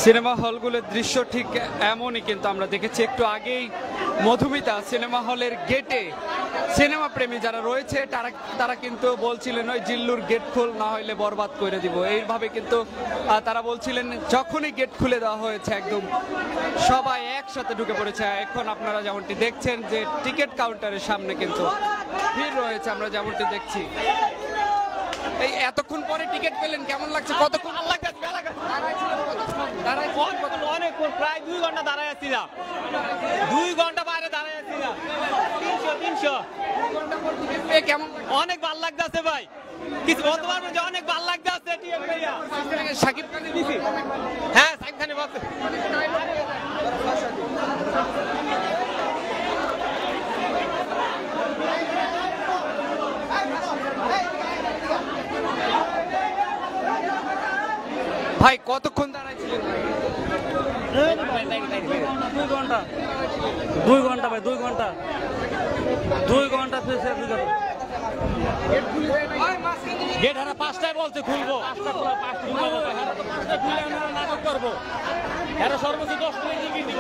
Cinema হলগুলোর দৃশ্য ঠিক এমনই কিন্তু আমরা দেখেছি একটু আগেই মধুমিতা সিনেমা হলের গেটে সিনেমা প্রেমী যারা রয়েছে তারা কিন্তু বলছিলেন ওই জিল্লুর গেট খোল না হইলে বরবাদ করে দিব, এইভাবে কিন্তু তারা বলছিলেন। যখনই গেট খুলে দেওয়া হয়েছে একদম সবাই একসাথে ঢুকে পড়েছে। এখন আপনারা যেমনটি দেখছেন যে টিকিট কাউন্টারের সামনে কিন্তু ভিড় রয়েছে, আমরা যেমনটি দেখছি। এই এতক্ষণ পরে টিকিট পেলেন, কেমন লাগছে? কতক্ষণ লাগছে? অনেক, প্রায় 2 ঘন্টা দাঁড়ায় আসছিলাম, 2 ঘন্টা বাইরে দাঁড়ায় আসছিলাম। 300 কেমন? অনেক ভালো লাগতেছে ভাই, কিছু বলতে পারবো যে অনেক ভালো লাগতেছে। শাকিব খানের দিছি, হ্যাঁ শাকিব খানের বক্স। ভাই কতক্ষণ দাঁড়াইছিলেন? 2 ঘন্টা, 2 ঘন্টা ভাই, 2 ঘন্টা, 2 ঘন্টা। গেট হারা 5টায় বলছে খুলবো, 5টা নাটক করবো, এরা সর্বোচ্চ 10 মিনিট টিকিট দিব।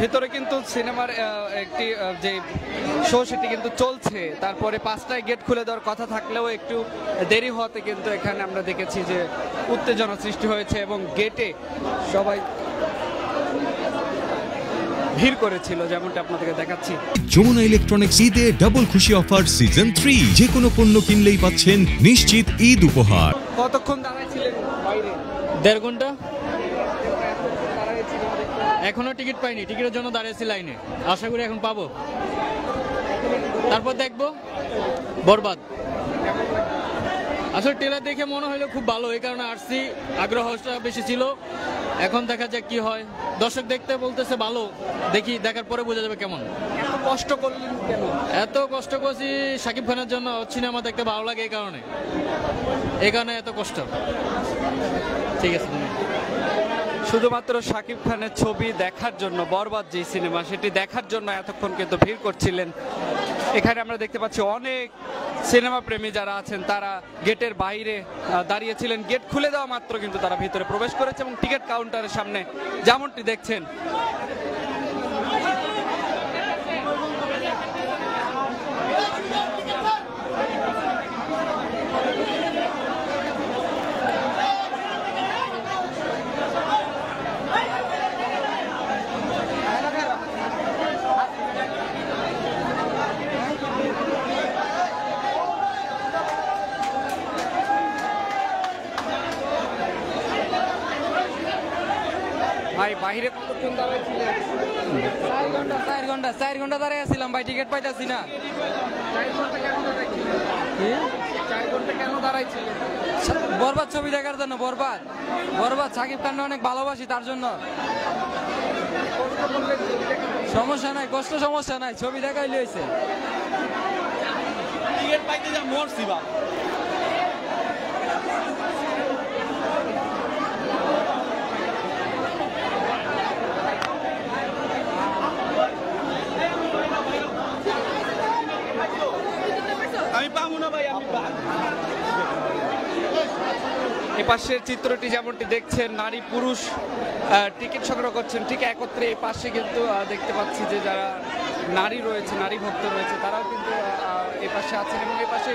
ভেতরে কিন্তু সিনেমার একটি যে শো সেটি কিন্তু চলছে, তারপরে 5টায় গেট খুলে দেওয়ার কথা থাকলেও একটু দেরি হওয়াতে কিন্তু এখানে আমরা দেখেছি যে উত্তেজনা সৃষ্টি হয়েছে এবং গেটে সবাই ভিড় করেছিল, যেমনটা আপনাদেরকে দেখাচ্ছি। যমুনা ইলেকট্রনিক্স ঈদে ডাবল খুশি অফার সিজন 3, যে কোনো পণ্য কিনলেই পাচ্ছেন নিশ্চিত ঈদ উপহার। কতক্ষণ দাঁড়াইছিলেন বাইরে? 1.5 ঘন্টা। এখনো টিকিট পাইনি, টিকিটের জন্য দাঁড়িয়েছি লাইনে, আশা করি এখন পাবো, তারপর দেখবো বরবাদ। আসলে ট্রেলার দেখে মনে হলো খুব ভালো, এই কারণে আসছি, আগ্রহটা বেশি ছিল। এখন দেখা যাক কি হয়, দর্শক দেখতে বলতেছে ভালো, দেখি, দেখার পরে বোঝা যাবে কেমন। এত কষ্ট করলেন কেন? এত কষ্ট করছি শাকিব খানের জন্য, সিনেমা দেখতে ভালো লাগে এই কারণে এত কষ্ট। ঠিক আছে, শুধুমাত্র শাকিব খানের ছবি দেখার জন্য, বরবাদ যে সিনেমা সেটি দেখার জন্য এতক্ষণ কিন্তু ভিড় করছিলেন। এখানে আমরা দেখতে পাচ্ছি অনেক সিনেমা প্রেমী যারা আছেন তারা গেটের বাইরে দাঁড়িয়েছিলেন। গেট খুলে দেওয়া মাত্র কিন্তু তারা ভিতরে প্রবেশ করেছে এবং টিকিট কাউন্টারের সামনে যেমনটি দেখছেন ভাই বাইরে কতক্ষণ দাঁড়াইছিলেন? 4 ঘন্টা দাঁড়িয়ে আসছিলাম ভাই, টিকিট পাইতাছি না। 4 ঘন্টা কেন দাঁড়াইছিলেন? বরবাদ ছবি দেখার জন্য। বরবাদ শাকিব খান অনেক ভালোবাসি, তার জন্য। সমস্যা নাই, সমস্যা নাই, ছবি দেখাইলে হয়েছে। টিকিট পাইতে যা মরছি বা। আমি পাবো না ভাই, আমি এই পাশের চিত্রটি যেমনটি দেখছেন, নারী পুরুষ টিকিট সংগ্রহ করছেন ঠিক একত্রে। এই পাশে কিন্তু দেখতে পাচ্ছি যে যারা নারী রয়েছে, নারী ভক্ত রয়েছে, তারাও কিন্তু এই পাশে আছেন এবং এই পাশে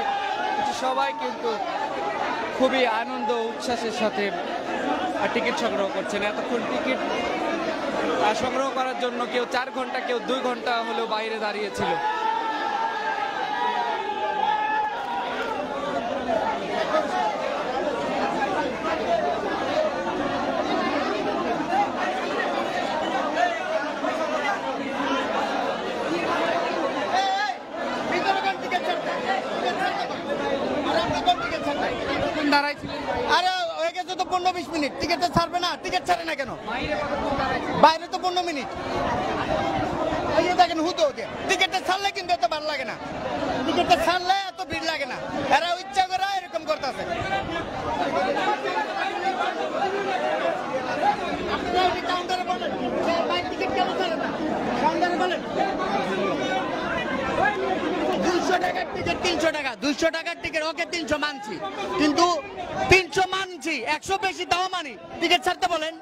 সবাই কিন্তু খুবই আনন্দ উচ্ছ্বাসের সাথে টিকিট সংগ্রহ করছেন। এতক্ষণ টিকিট সংগ্রহ করার জন্য কেউ 4 ঘন্টা, কেউ 2 ঘন্টা হলেও বাইরে দাঁড়িয়েছিল। আরে হয়ে গেছে তো 15-20 মিনিট, টিকিটটা ছাড়বে না? টিকিট ছাড়ে না কেন? বাইরে তো 15 মিনিট। এই যে দেখেন হুতো হতে, টিকিটটা ছাড়লে কিন্তু এত ভালো লাগে না, টিকিটটা ছাড়লে এত ভিড় লাগে না। এরা ইচ্ছা করে এরকম করতেছে। কাউন্টারে বলেন টিকিট কেন ছাড়ে না, কাউন্টারে বলেন। 200 টাকার টিকিট 300 টাকা, 200 টাকার টিকিট ওকে 300 মানছি, কিন্তু মানছি 100 বেশি দাও মানি, টিকিট ছাড়তে বলেন,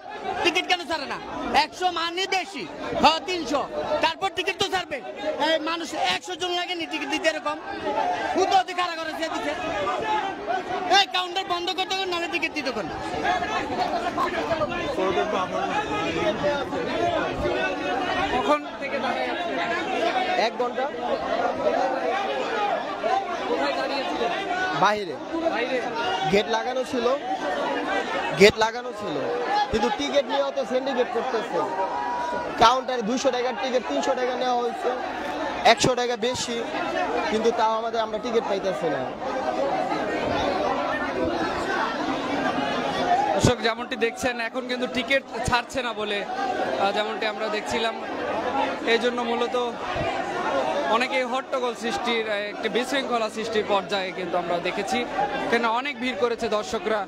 টিকিট কেন ছাড়ে না? 100 মানি বেশি, হ্যাঁ 300, তারপর টিকিট তো ছাড়বে। এই মানুষ 100 জন লাগেনি টিকিট দিতে, এরকম হুতো কারা করে সে দিচ্ছে। এই কাউন্টার বন্ধ করতে হবে, নাহলে টিকিট দিতে কোন। কখন থেকে দাঁড়িয়ে আছেন? 1 ঘন্টা কোথায় দাঁড়িয়েছিলেন? বাইরে বাইরে। গেট লাগানো ছিল, কিন্তু টিকিট নিয়ে অত সিন্ডিকেট করতেছে। কাউন্টারে 200 টাকার টিকিট 300 টাকা নেওয়া হয়েছে, 100 টাকা বেশি, কিন্তু তাও আমরা টিকিট পাইতেছি না। দর্শক যেমনটি দেখছেন, এখন কিন্তু টিকিট ছাড়ছে না বলে যেমনটি আমরা দেখছিলাম, এই জন্য মূলত অনেকে হট্টগোল সৃষ্টির, একটি বিশৃঙ্খলা সৃষ্টির পর্যায়ে কিন্তু আমরা দেখেছি। কেন অনেক ভিড় করেছে দর্শকরা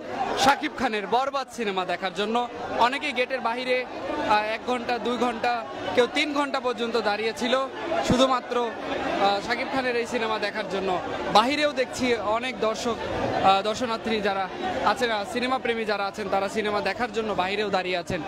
শাকিব খানের বরবাদ সিনেমা দেখার জন্য। অনেকেই গেটের বাইরে 1 ঘন্টা 2 ঘন্টা, কেউ 3 ঘন্টা পর্যন্ত দাঁড়িয়েছিল শুধুমাত্র শাকিব খানের এই সিনেমা দেখার জন্য। বাহিরেও দেখছি অনেক দর্শনার্থী যারা আছেন, সিনেমা প্রেমী যারা আছেন, তারা সিনেমা দেখার জন্য বাইরেও দাঁড়িয়ে আছেন।